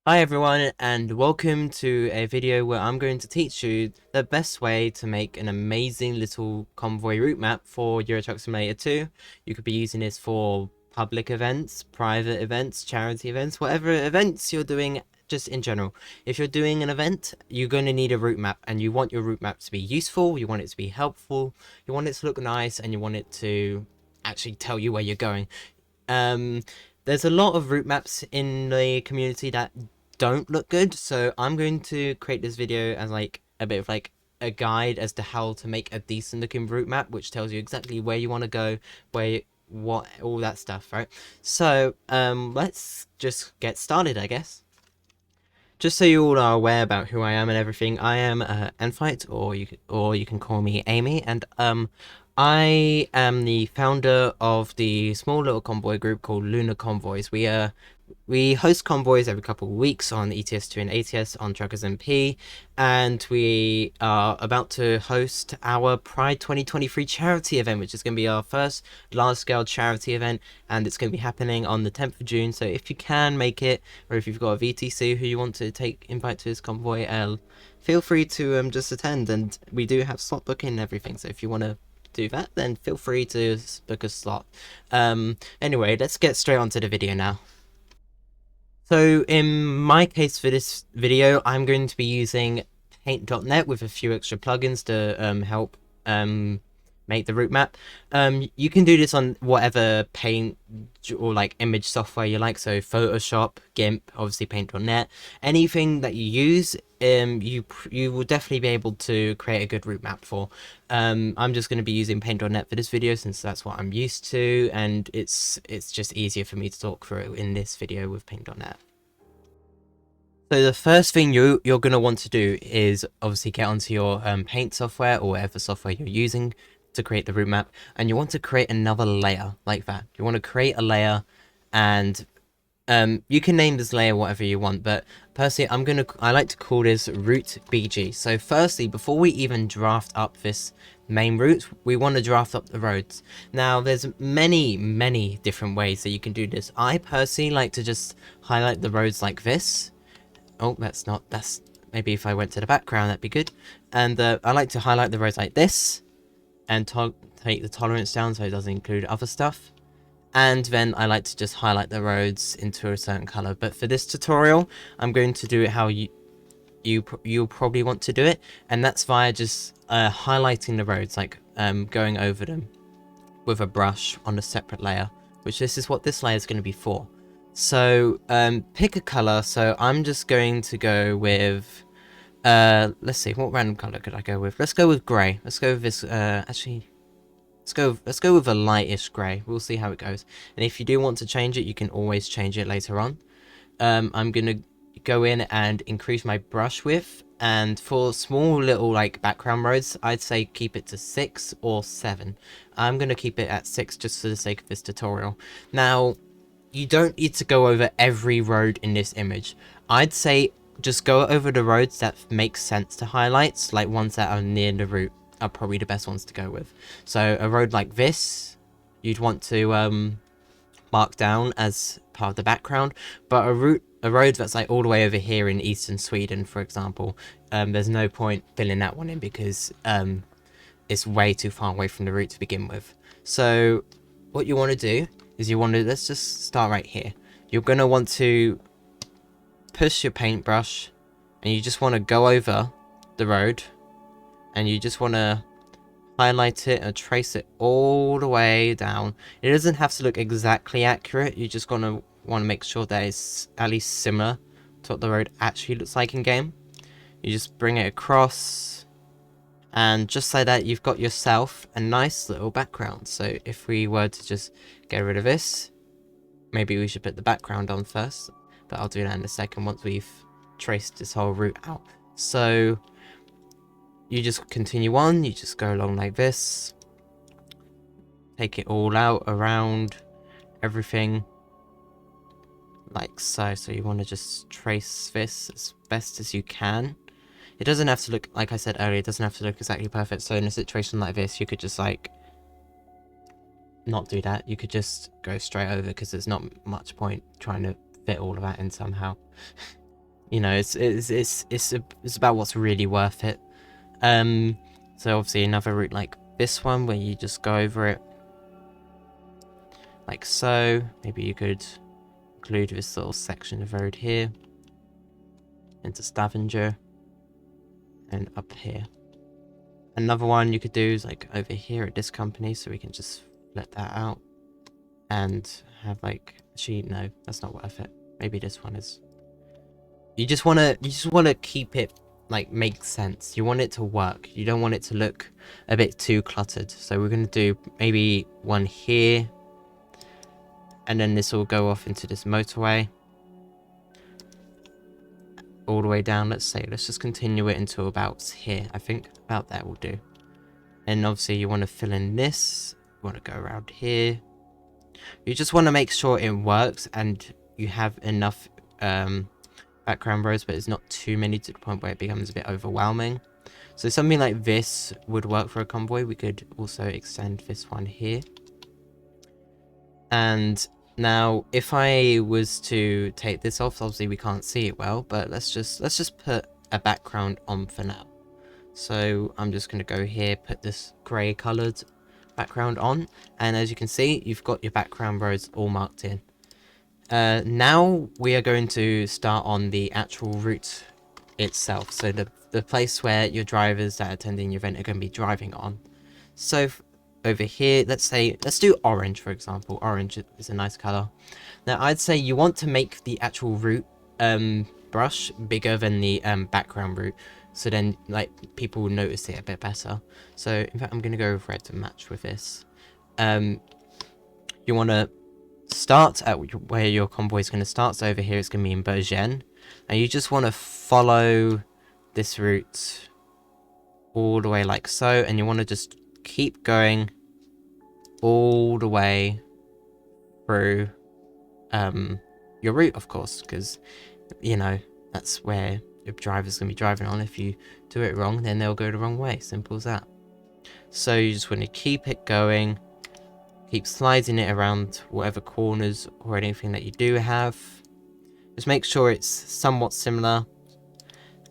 Hi everyone, and welcome to a video where I'm going to teach you the best way to make an amazing little convoy route map for Euro Truck Simulator 2. You could be using this for public events, private events, charity events, whatever events you're doing just in general. If you're doing an event, you're going to need a route map, and you want your route map to be useful, you want it to be helpful, you want it to look nice, and you want it to actually tell you where you're going. Um, there's a lot of route maps in the community that don't look good, so I'm going to create this video as like a bit of like a guide as to how to make a decent looking route map, which tells you exactly where you want to go, what, all that stuff, right? So let's just get started, I guess. Just so you all are aware about who I am and everything, I am Enfight, or you can call me Amy, and I am the founder of the small little convoy group called Lunar Convoys. We host convoys every couple of weeks on ETS2 and ATS on TruckersMP, and we are about to host our Pride 2023 charity event, which is going to be our first large-scale charity event, and it's going to be happening on the 10th of June. So if you can make it, or if you've got a VTC who you want to invite to this convoy, feel free to just attend. And we do have slot booking and everything, so if you want to do that, then feel free to book a slot. Anyway, let's get straight onto the video now. So in my case for this video, I'm going to be using paint.net with a few extra plugins to help make the route map. You can do this on whatever paint or like image software you like, so Photoshop, GIMP, obviously paint.net, anything that you use. You will definitely be able to create a good route map for. I'm just going to be using paint.net for this video since that's what I'm used to, and it's just easier for me to talk through in this video with paint.net. So the first thing you're going to want to do is obviously get onto your paint software or whatever software you're using to create the route map, and you want to create another layer like that. You want to create a layer, and you can name this layer whatever you want, but personally I like to call this route BG. So firstly, before we even draft up this main route, we want to draft up the roads. Now there's many different ways that you can do this. I personally like to just highlight the roads like this. Oh, that's maybe if I went to the background that'd be good. And I like to highlight the roads like this and take the tolerance down so it doesn't include other stuff. And then I like to just highlight the roads into a certain color. But for this tutorial, I'm going to do it how you'll probably want to do it, and that's via just highlighting the roads, like going over them with a brush on a separate layer, which this is what this layer is going to be for. So pick a color. So I'm just going to go with let's see, what random color could I go with? Let's go with gray. Let's go with this actually, let's go with a lightish grey. We'll see how it goes. And if you do want to change it, you can always change it later on. I'm gonna go in and increase my brush width, and for small little like background roads, I'd say keep it to 6 or 7. I'm gonna keep it at 6 just for the sake of this tutorial. Now, you don't need to go over every road in this image. I'd say just go over the roads that make sense to highlight, like ones that are near the route are probably the best ones to go with. So a road like this, you'd want to mark down as part of the background, but a road that's like all the way over here in eastern Sweden, for example, there's no point filling that one in because it's way too far away from the route to begin with. So what you want to do is let's just start right here. You're going to want to push your paintbrush, and you just want to go over the road, and you just want to highlight it and trace it all the way down. It doesn't have to look exactly accurate. You just want to make sure that it's at least similar to what the road actually looks like in game. You just bring it across, and just like that, you've got yourself a nice little background. So if we were to just get rid of this, maybe we should put the background on first, but I'll do that in a second once we've traced this whole route out. So you just continue on, you just go along like this, take it all out around everything like so. So you want to just trace this as best as you can. It doesn't have to look, like I said earlier, it doesn't have to look exactly perfect. So in a situation like this, you could just like not do that. You could just go straight over because there's not much point trying to fit all of that in somehow. you know, it's about what's really worth it. So obviously another route like this one where you just go over it like so. Maybe you could include this little section of road here into Stavanger and up here. Another one you could do is like over here at this company, so we can just let that out and have like, actually no, that's not worth it. Maybe this one is. You just wanna keep it like make sense. You want it to work. You don't want it to look a bit too cluttered. So we're gonna do maybe one here, and then this will go off into this motorway all the way down. Let's just continue it until about here. I think about that will do. And obviously you want to fill in this, you want to go around here. You just want to make sure it works and you have enough background rows, but it's not too many to the point where it becomes a bit overwhelming. So something like this would work for a convoy. We could also extend this one here. And now if I was to take this off, obviously we can't see it well, but let's just put a background on for now. So I'm just going to go here, put this grey coloured background on, and as you can see, you've got your background roads all marked in. Now we are going to start on the actual route itself, so the place where your drivers that are attending your event are going to be driving on. So over here, let's do orange, for example. Orange is a nice colour. Now I'd say you want to make the actual route brush bigger than the background route, so then like people will notice it a bit better. So in fact I'm going to go with red to match with this. You want to start at where your convoy is going to start. So over here it's going to be in Bergen, and you just want to follow this route all the way like so, and you want to just keep going all the way through your route, of course, because you know that's where your driver's going to be driving on. If you do it wrong, then they'll go the wrong way. Simple as that. So you just want to keep it going, keep sliding it around whatever corners or anything that you do have. Just make sure it's somewhat similar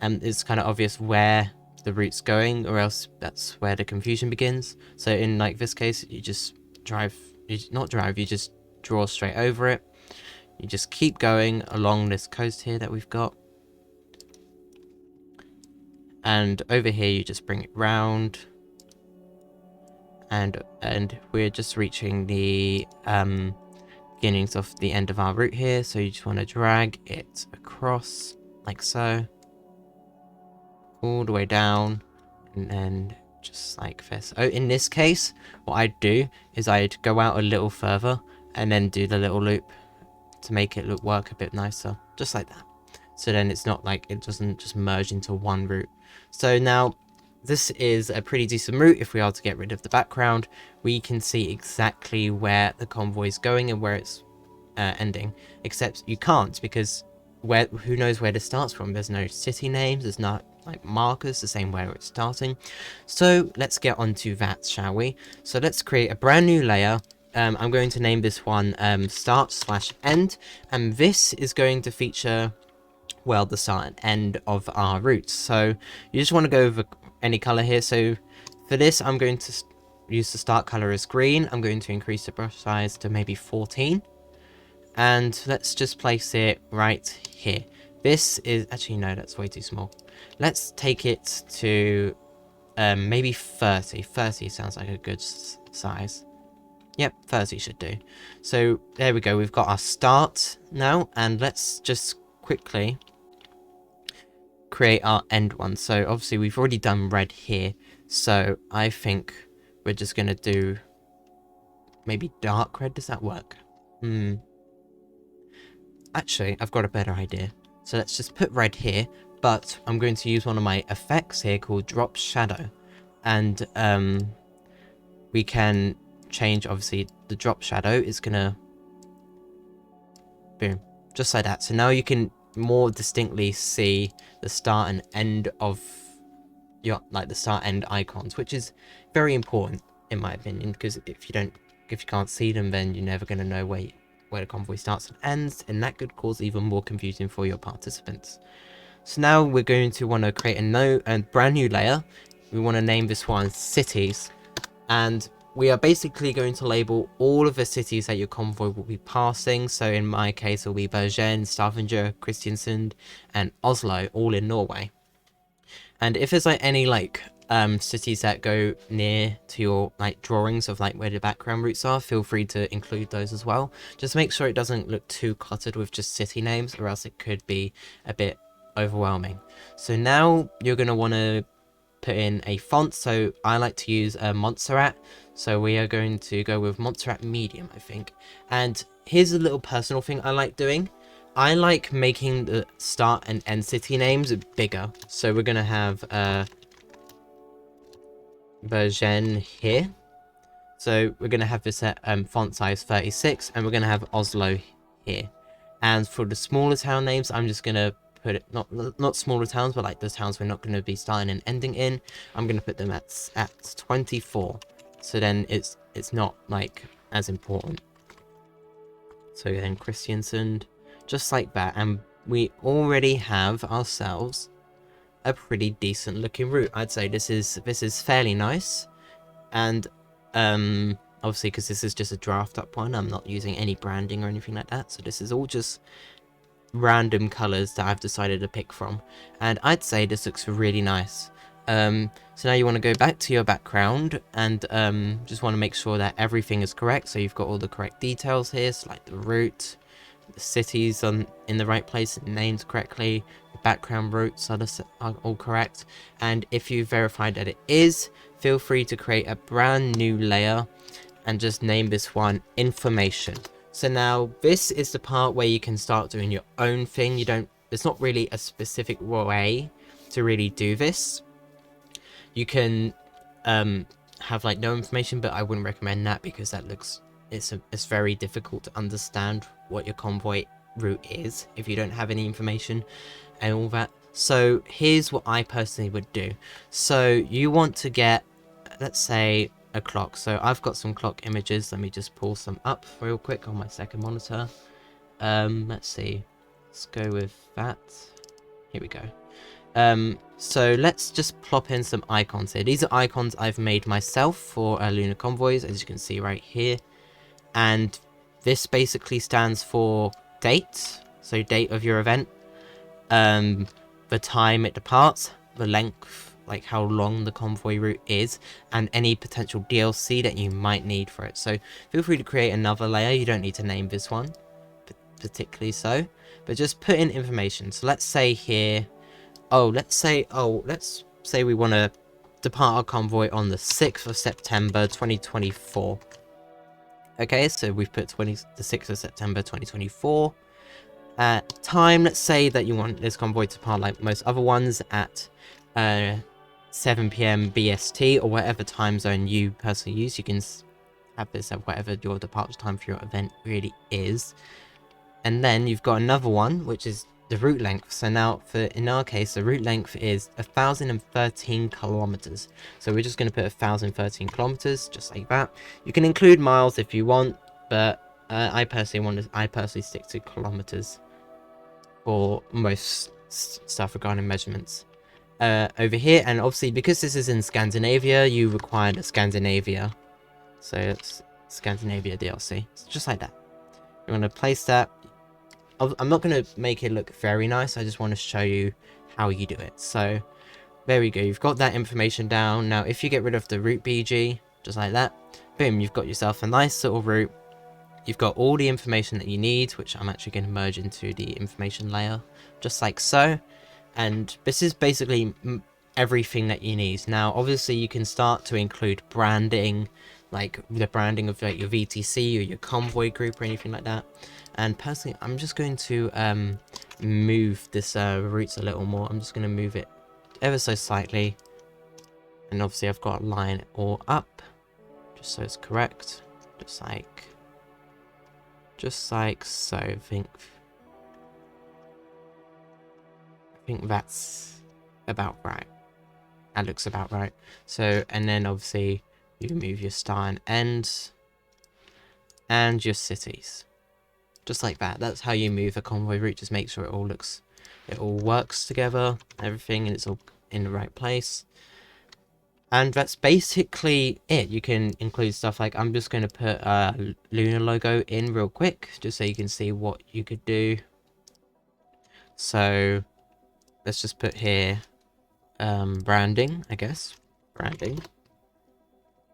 and it's kind of obvious where the route's going, or else that's where the confusion begins. So in like this case, you just you just draw straight over it. You just keep going along this coast here that we've got. And over here you just bring it round. And we're just reaching the beginnings of the end of our route here. So you just want to drag it across like so. All the way down. And then just like this. Oh, in this case, what I'd do is I'd go out a little further and then do the little loop to make it work a bit nicer. Just like that. So then it's not like it doesn't just merge into one route. So now this is a pretty decent route. If we are to get rid of the background, we can see exactly where the convoy is going and where it's ending. Except you can't, because who knows where this starts from? There's no city names, there's not like markers to say where it's starting. So let's get onto that, shall we? So let's create a brand new layer. I'm going to name this one start/end, and this is going to feature, well, the start and end of our route. So you just want to go over any color here. So for this, I'm going to use the start color as green. I'm going to increase the brush size to maybe 14, and let's just place it right here. This is actually, no, that's way too small. Let's take it to maybe 30. 30 sounds like a good size. Yep, 30 should do. So there we go, we've got our start now, and let's just quickly create our end one. So obviously we've already done red here, so I think we're just gonna do maybe dark red. Does that work? Actually, I've got a better idea. So let's just put red here, but I'm going to use one of my effects here called drop shadow, and we can change, obviously the drop shadow is gonna boom, just like that. So now you can more distinctly see the start and end of your, like the start end icons, which is very important in my opinion, because if you can't see them, then you're never going to know where where the convoy starts and ends, and that could cause even more confusion for your participants. So now we're going to want to create a brand new layer. We want to name this one cities, and we are basically going to label all of the cities that your convoy will be passing. So in my case, it will be Bergen, Stavanger, Kristiansund, and Oslo, all in Norway. And if there's like any like cities that go near to your like drawings of like where the background routes are, feel free to include those as well. Just make sure it doesn't look too cluttered with just city names, or else it could be a bit overwhelming. So now you're going to want to put in a font. So I like to use Montserrat, so we are going to go with Montserrat Medium, I think. And here's a little personal thing I like doing. I like making the start and end city names bigger. So we're going to have Bergen here. So we're going to have this at font size 36, and we're going to have Oslo here. And for the smaller town names, I'm just going to put it, not smaller towns, but like the towns we're not going to be starting and ending in, I'm going to put them at 24. So then it's not like as important. So then Kristiansund, just like that, and we already have ourselves a pretty decent looking route. I'd say this is fairly nice, and obviously because this is just a draft up one, I'm not using any branding or anything like that, so this is all just random colors that I've decided to pick from, and I'd say this looks really nice. So now you want to go back to your background and just want to make sure that everything is correct. So you've got all the correct details here, so like the route, the cities in the right place, named correctly, the background routes are all correct. And if you verified that it is, feel free to create a brand new layer and just name this one information. So now this is the part where you can start doing your own thing. There's not really a specific way to really do this. You can have like no information, but I wouldn't recommend that because that it's very difficult to understand what your convoy route is if you don't have any information and all that. So here's what I personally would do. So you want to get, let's say, a clock. So I've got some clock images. Let me just pull some up real quick on my second monitor. Let's see. Let's go with that. Here we go. So let's just plop in some icons here. These are icons I've made myself for Lunar Convoys, as you can see right here. And this basically stands for date. So date of your event. The time it departs, the length, like how long the convoy route is, and any potential DLC that you might need for it. So feel free to create another layer. You don't need to name this one particularly so, but just put in information. So let's say here, let's say we want to depart our convoy on the 6th of September 2024. Okay, so we've put the 6th of September 2024. Time, let's say that you want this convoy to depart like most other ones at 7 PM BST, or whatever time zone you personally use. You can have this at whatever your departure time for your event really is. And then you've got another one, which is the route length. So now, in our case, the route length is 1,013 kilometers. So we're just going to put 1,013 kilometers, just like that. You can include miles if you want, but I personally stick to kilometers for most stuff regarding measurements. Over here, and obviously because this is in Scandinavia, you require the Scandinavia. So it's Scandinavia DLC, just like that. You want to place that. I'm not going to make it look very nice. I just want to show you how you do it. So there we go. You've got that information down. Now, if you get rid of the route BG, just like that, boom, you've got yourself a nice little route. You've got all the information that you need, which I'm actually going to merge into the information layer, just like so. And this is basically everything that you need. Now, obviously, you can start to include branding, like the branding of like your VTC or your convoy group or anything like that. And personally, I'm just going to move this routes a little more. I'm just going to move it ever so slightly. And obviously, I've got to line it all up just so it's correct. Just like so. I think that's about right. That looks about right. So, and then obviously you move your start and end and your cities. just like that. That's how you move a convoy route. Just make sure it all works together, everything, and it's all in the right place. And that's basically it. You can include stuff like, I'm just going to put a Lunar logo in real quick, just so you can see what you could do. So let's just put here branding, I guess. Branding.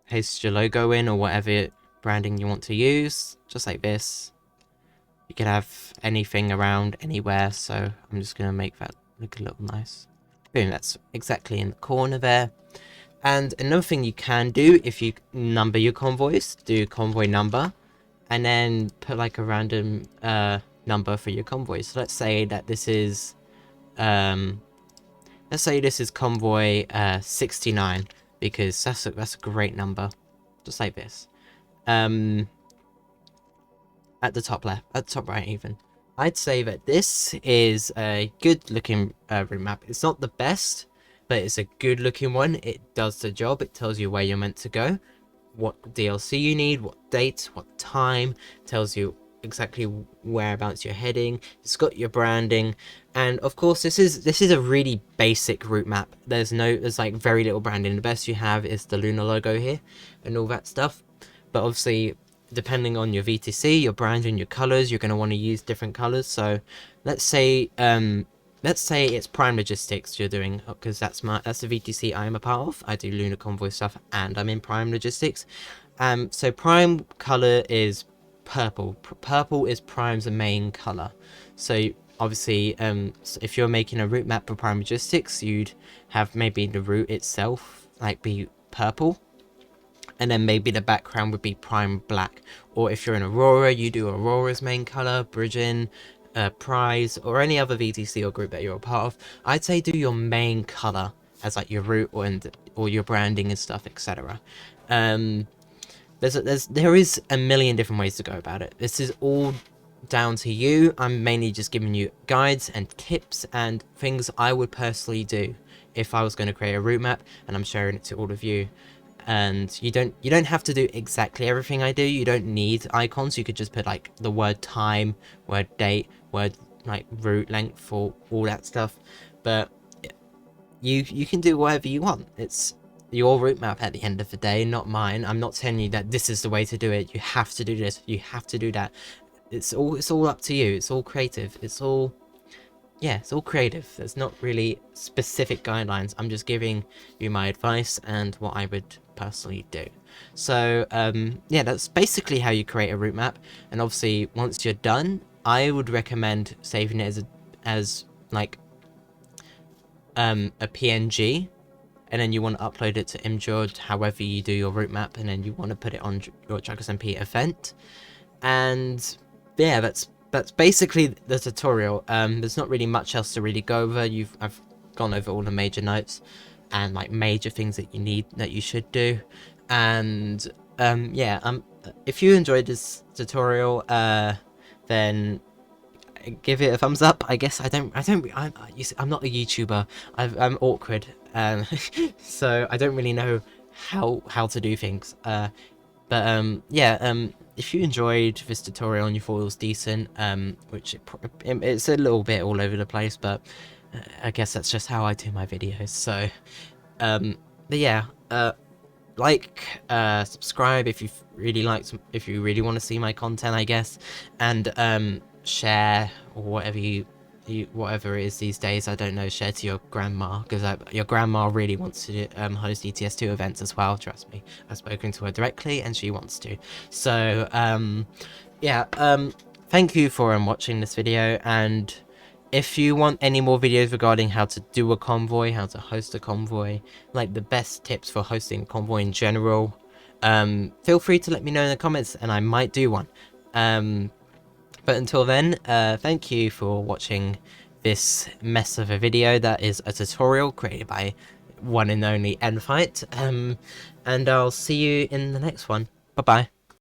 Paste your logo in, or whatever branding you want to use, just like this. You can have anything around anywhere, so I'm just going to make that look a little nice. Boom, that's exactly in the corner there. And another thing you can do, if you number your convoys, do convoy number, and then put like a random number for your convoys. So let's say that this is convoy 69, because that's a great number, just like this. At the top left, at the top right even. I'd say that this is a good looking route map. It's not the best, but it's a good looking one. It does the job. It tells you where you're meant to go, what DLC you need, what date, what time, tells you exactly whereabouts you're heading. It's got your branding, and of course this is a really basic route map. There's like very little branding. The best you have is the Lunar logo here and all that stuff, but obviously depending on your VTC, your branding, your colors, you're going to want to use different colors. So let's say it's Prime Logistics you're doing, because that's the VTC I'm a part of. I do Lunar Convoy stuff and I'm in Prime Logistics. So Prime color is purple. Purple is Prime's main color. So obviously, if you're making a route map for Prime Logistics, you'd have maybe the route itself like be purple, and then maybe the background would be Prime black. Or if you're in Aurora, you do Aurora's main color, Bridging, Prize, or any other VTC or group that you're a part of. I'd say do your main color as like your route or your branding and stuff, etc. There is a million different ways to go about it. This is all down to you. I'm mainly just giving you guides and tips and things I would personally do if I was going to create a route map, and I'm sharing it to all of you. And you don't have to do exactly everything I do. You don't need icons. You could just put like the word time, word date, word like route length, for all that stuff. But you can do whatever you want. It's your route map at the end of the day, not mine. I'm not telling you that this is the way to do it. You have to do this, you have to do that. It's all up to you. It's all creative. It's all creative. There's not really specific guidelines. I'm just giving you my advice and what I would personally do. So yeah, that's basically how you create a route map. And obviously once you're done, I would recommend saving it as like a PNG, and then you want to upload it to Imgur, however you do your route map, and then you want to put it on your TruckersMP event. And yeah, that's basically the tutorial. There's not really much else to really go over. I've gone over all the major notes and like major things that you should do. And yeah, if you enjoyed this tutorial, then give it a thumbs up. I guess I'm not a YouTuber. I'm awkward, so I don't really know how to do things. But yeah, if you enjoyed this tutorial and you thought it was decent, which it's a little bit all over the place, but I guess that's just how I do my videos. So but yeah, like, subscribe if you really want to see my content, I guess, and share, or whatever it is these days. I don't know, share to your grandma, because your grandma really wants to host ETS2 events as well. Trust me, I've spoken to her directly and she wants to. So yeah, thank you for watching this video, and if you want any more videos regarding how to do a convoy, how to host a convoy, like the best tips for hosting a convoy in general, feel free to let me know in the comments and I might do one. But until then, thank you for watching this mess of a video that is a tutorial created by one and only Nfight, and I'll see you in the next one. Bye bye.